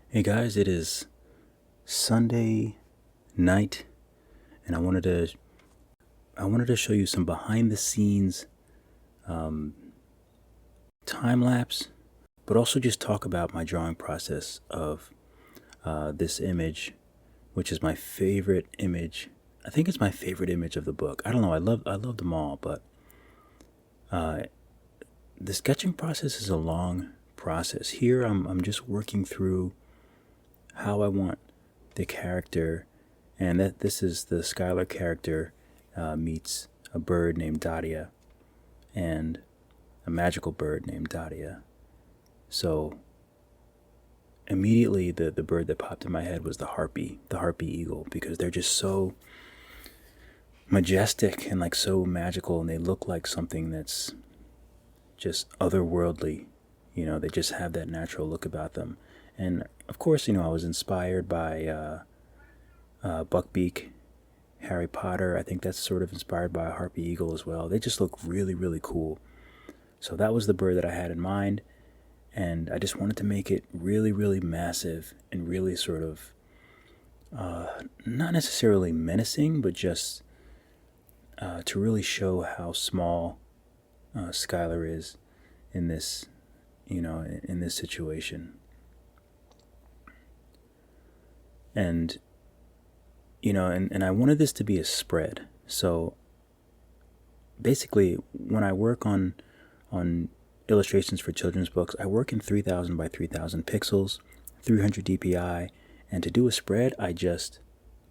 Hey guys, it is Sunday night, and I wanted to show you some behind the scenes time lapse, but also just talk about my drawing process of this image, which is my favorite image. I think it's my favorite image of the book. I don't know. I love them all, but the sketching process is a long process. Here, I'm just working through how I want the character, and that this is the Skyler character meets a bird named Daddia and a magical bird named Daddia. So immediately the bird that popped in my head was the harpy eagle, because they're just so majestic and like so magical, and they look like something that's just otherworldly. They just have that natural look about them. And of course, I was inspired by Buckbeak, Harry Potter. I think that's sort of inspired by a harpy eagle as well. They just look really, really cool. So that was the bird that I had in mind, and I just wanted to make it really, really massive and really sort of not necessarily menacing, but just to really show how small Skyler is in this, in this situation. And and I wanted this to be a spread. So basically, when I work on illustrations for children's books, I work in 3000 by 3000 pixels, 300 dpi, and to do a spread, I just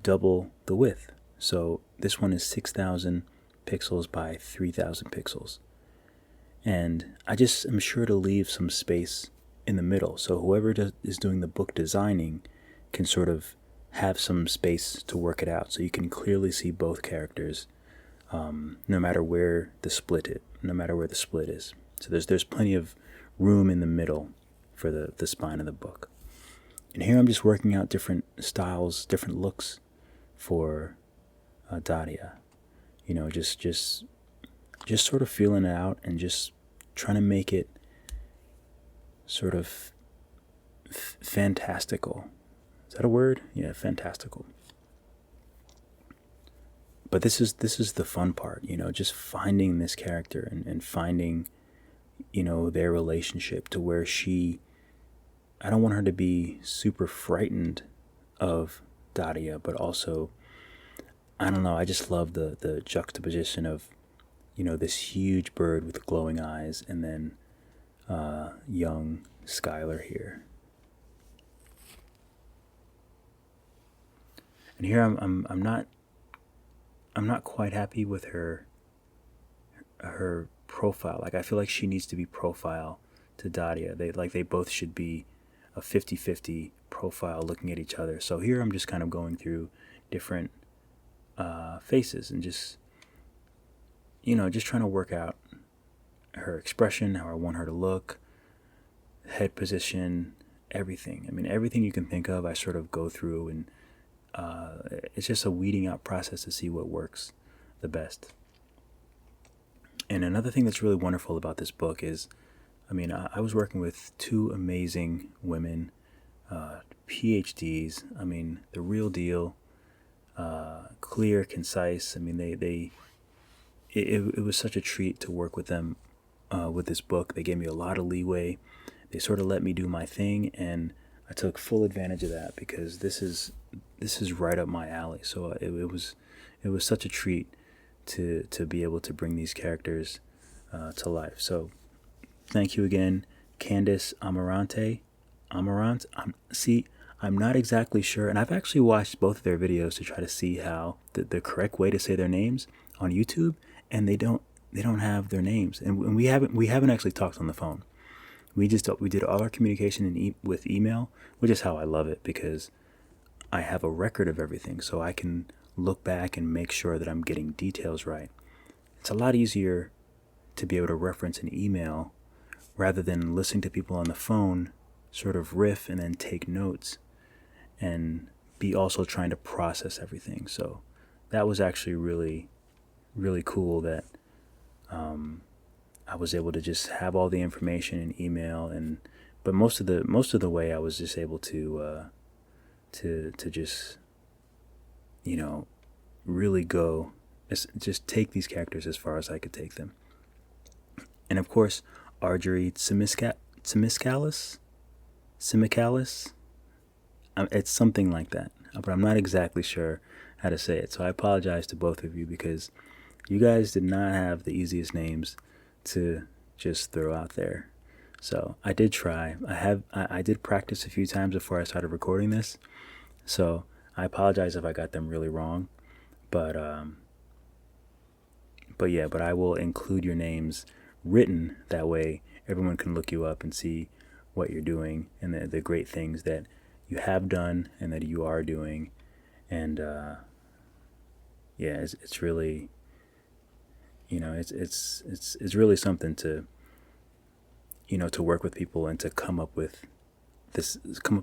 double the width. So this one is 6000 pixels by 3000 pixels. And I just am sure to leave some space in the middle, so whoever is doing the book designing can sort of have some space to work it out, so you can clearly see both characters, no matter where the split is. So there's plenty of room in the middle for the spine of the book. And here I'm just working out different styles, different looks for Daddia. Just sort of feeling it out and just trying to make it sort of fantastical. Is that a word? Yeah, fantastical. But this is the fun part, just finding this character and finding, their relationship to where I don't want her to be super frightened of Daddia, but also, I don't know, I just love the juxtaposition of, this huge bird with glowing eyes, and then young Skyler here. And here I'm not quite happy with her profile. Like, I feel like she needs to be profile to Daddia. They both should be a 50-50 profile looking at each other. So here I'm just kind of going through different faces and just trying to work out her expression, how I want her to look, head position, everything. I mean, everything you can think of, I sort of go through, and it's just a weeding out process to see what works the best. And another thing that's really wonderful about this book is, I was working with two amazing women, PhDs. The real deal, clear, concise. It was such a treat to work with them with this book. They gave me a lot of leeway. They sort of let me do my thing, and I took full advantage of that, because this is right up my alley. So it was such a treat to be able to bring these characters to life. So thank you again, Candace Amarante. I'm not exactly sure, and I've actually watched both of their videos to try to see how the correct way to say their names on YouTube, and they don't have their names, and we haven't actually talked on the phone. We did all our communication with email, which is how I love it, because I have a record of everything, so I can look back and make sure that I'm getting details right. It's a lot easier to be able to reference an email rather than listening to people on the phone sort of riff and then take notes and be also trying to process everything. So that was actually really, really cool that I was able to just have all the information in email and but most of the way I was just able to just, you know, really go, just take these characters as far as I could take them. And of course, Argery Tsimiskalis, it's something like that, but I'm not exactly sure how to say it. So I apologize to both of you, because you guys did not have the easiest names to just throw out there. So I did try. I did practice a few times before I started recording this. So I apologize if I got them really wrong. But I will include your names written, that way everyone can look you up and see what you're doing and the great things that you have done and that you are doing. And it's really, you know, it's really something to, you know, to work with people and to come up with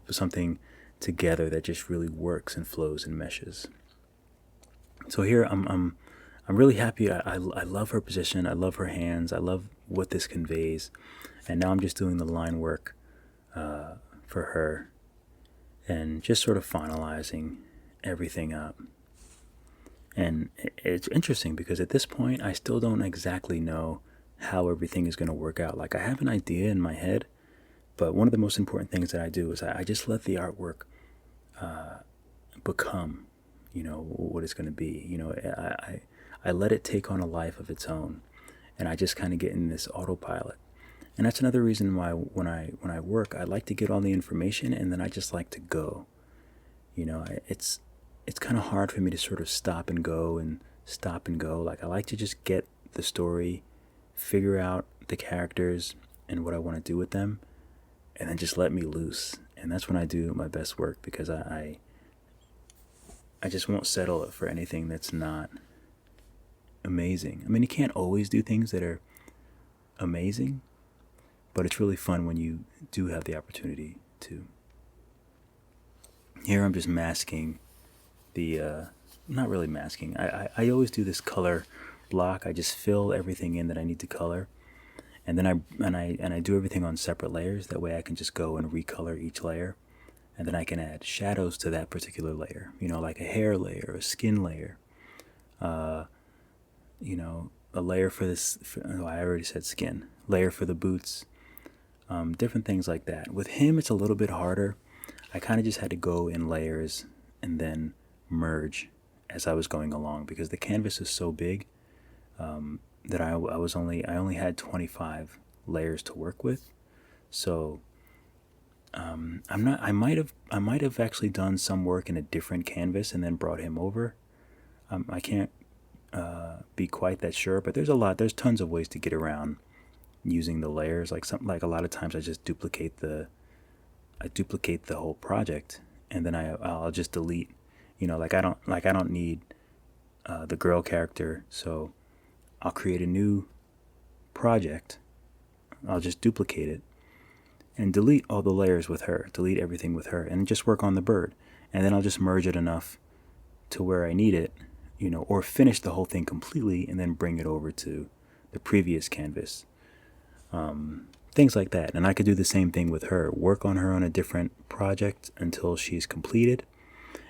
something together that just really works and flows and meshes. So here I'm really happy. I love her position. I love her hands. I love what this conveys. And now I'm just doing the line work for her and just sort of finalizing everything up. And it's interesting because at this point, I still don't exactly know how everything is going to work out. Like, I have an idea in my head, but one of the most important things that I do is I just let the artwork become, you know, what it's going to be. You know, I let it take on a life of its own, and I just kind of get in this autopilot. And that's another reason why when I work, I like to get all the information and then I just like to go. You know, it's kind of hard for me to sort of stop and go. Like, I like to just get the story, figure out the characters and what I want to do with them, and then just let me loose. And that's when I do my best work, because I just won't settle for anything that's not amazing. I mean, you can't always do things that are amazing, but it's really fun when you do have the opportunity to. Here I'm just masking the, not really masking. I always do this color block. I just fill everything in that I need to color, and then I do everything on separate layers. That way I can just go and recolor each layer, and then I can add shadows to that particular layer. You know, like a hair layer, a skin layer, you know, a layer for this. I already said skin. Layer for the boots. Different things like that. With him, it's a little bit harder. I kind of just had to go in layers and then merge as I was going along, because the canvas is so big that I only had 25 layers to work with. So I might have actually done some work in a different canvas and then brought him over. I can't be quite that sure, but there's tons of ways to get around using the layers. Like a lot of times I just duplicate the whole project, and then I'll just delete, you know, like I don't need the girl character, so I'll create a new project. I'll just duplicate it and delete all the layers with her, delete everything with her, and just work on the bird. And then I'll just merge it enough to where I need it, you know, or finish the whole thing completely and then bring it over to the previous canvas. Things like that. And I could do the same thing with her, work on her on a different project until she's completed,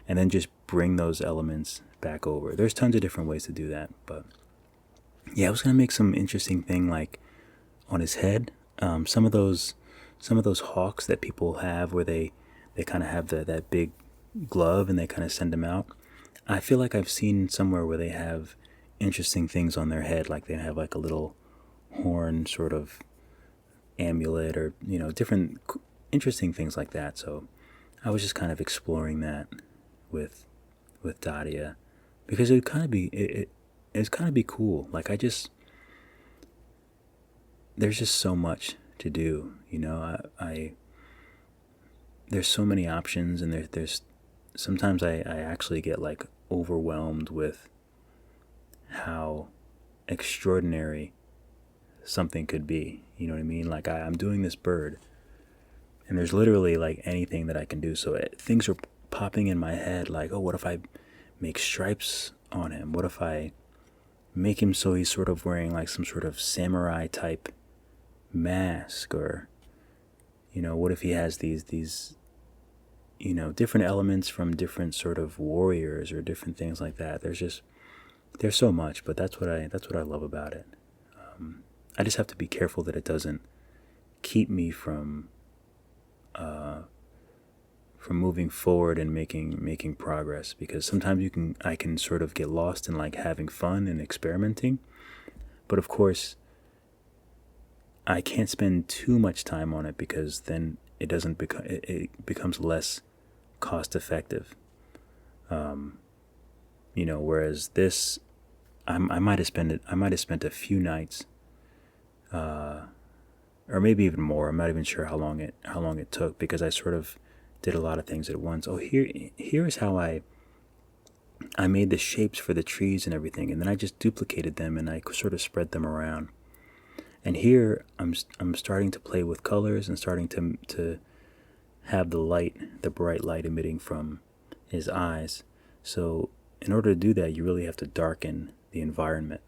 and then just bring those elements back over. There's tons of different ways to do that, but yeah, I was gonna make some interesting thing like on his head. Some of those hawks that people have, where they kind of have that big glove and they kind of send them out. I feel like I've seen somewhere where they have interesting things on their head, like they have like a little horn sort of amulet, or, you know, different interesting things like that. So I was just kind of exploring that with Daddia, because it would kind of be it's kind of be cool. Like, there's just so much to do, you know. I there's so many options, and there's sometimes I actually get like overwhelmed with how extraordinary something could be. You know what I mean? Like, I'm doing this bird, and there's literally like anything that I can do. So things are popping in my head, like, oh, what if I make stripes on him? What if I make him so he's sort of wearing like some sort of samurai type mask, or, what if he has these different elements from different sort of warriors or different things like that. There's so much, but that's what I love about it. I just have to be careful that it doesn't keep me from moving forward and making progress, because sometimes I can sort of get lost in like having fun and experimenting, but of course I can't spend too much time on it, because then it becomes less cost effective. Whereas this, I might have spent a few nights, or maybe even more. I'm not even sure how long it took, because I sort of did a lot of things at once. Oh, here's how I made the shapes for the trees and everything, and then I just duplicated them and I sort of spread them around. And here I'm starting to play with colors and starting to have the bright light emitting from his eyes. So in order to do that, you really have to darken the environment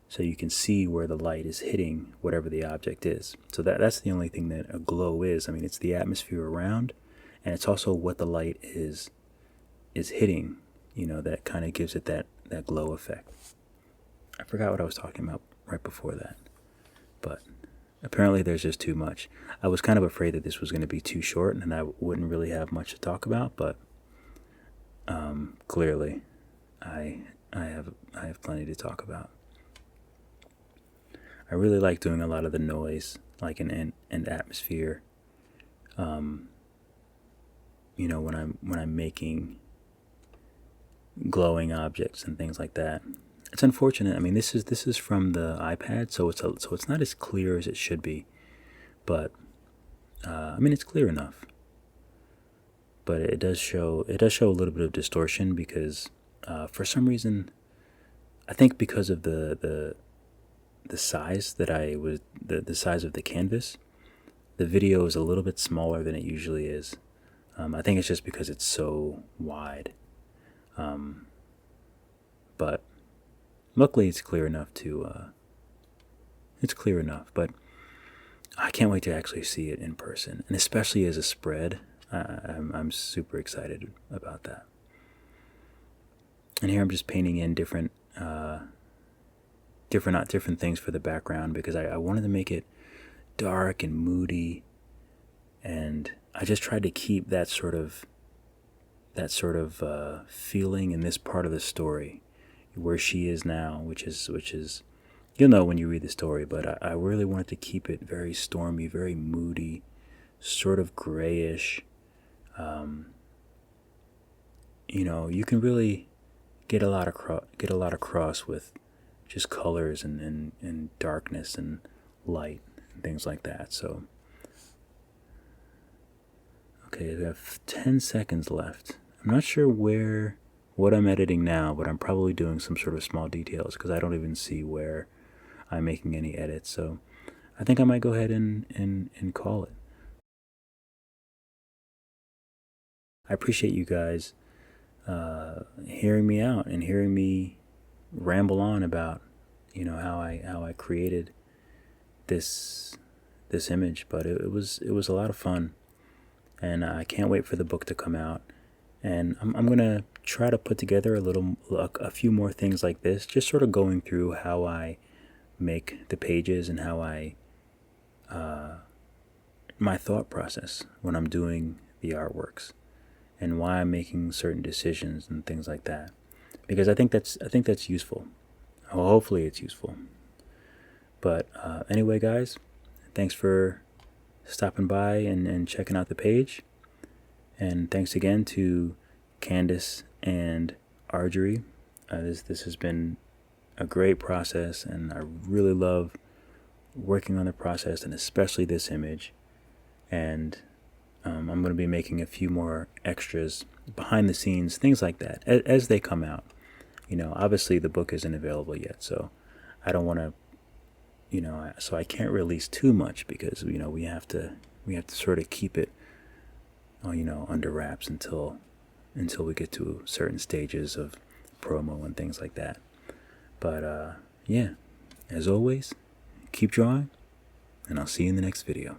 so you can see where the light is hitting whatever the object is. So that's the only thing that a glow is. I mean, it's the atmosphere around, and it's also what the light is hitting, that kind of gives it that glow effect. I forgot what I was talking about right before that, but apparently there's just too much. I was kind of afraid that this was going to be too short and I wouldn't really have much to talk about, but clearly I have plenty to talk about. I really like doing a lot of the noise, like an atmosphere. When I'm making glowing objects and things like that. It's unfortunate. I mean, this is from the iPad, so it's not as clear as it should be, but I mean, it's clear enough. But it does show a little bit of distortion, because for some reason, I think because of the size the size of the canvas, the video is a little bit smaller than it usually is. I think it's just because it's so wide. But luckily it's clear enough but I can't wait to actually see it in person, and especially as a spread. I'm super excited about that. And here I'm just painting in different things for the background, because I wanted to make it dark and moody, and I just tried to keep that sort of feeling in this part of the story where she is now, which is you'll know when you read the story, but I really wanted to keep it very stormy, very moody, sort of grayish. You can really get a lot across with just colors and darkness and light and things like that. So okay, we have 10 seconds left. I'm not sure what I'm editing now, but I'm probably doing some sort of small details, because I don't even see where I'm making any edits. So I think I might go ahead and call it. I appreciate you guys hearing me out and hearing me ramble on about how I created this image, but it was a lot of fun, and I can't wait for the book to come out. And I'm gonna try to put together a few more things like this, just sort of going through how I make the pages and how my thought process when I'm doing the artworks, and why I'm making certain decisions and things like that. Because I think that's useful. Well, hopefully it's useful. But anyway, guys, thanks for stopping by and checking out the page. And thanks again to Candace and Argery. This has been a great process, and I really love working on the process, and especially this image. And I'm going to be making a few more extras, behind the scenes, things like that, as they come out. Obviously the book isn't available yet, so I don't want to, so I can't release too much, because we have to sort of keep it under wraps until we get to certain stages of promo and things like that. But yeah, as always, keep drawing, and I'll see you in the next video.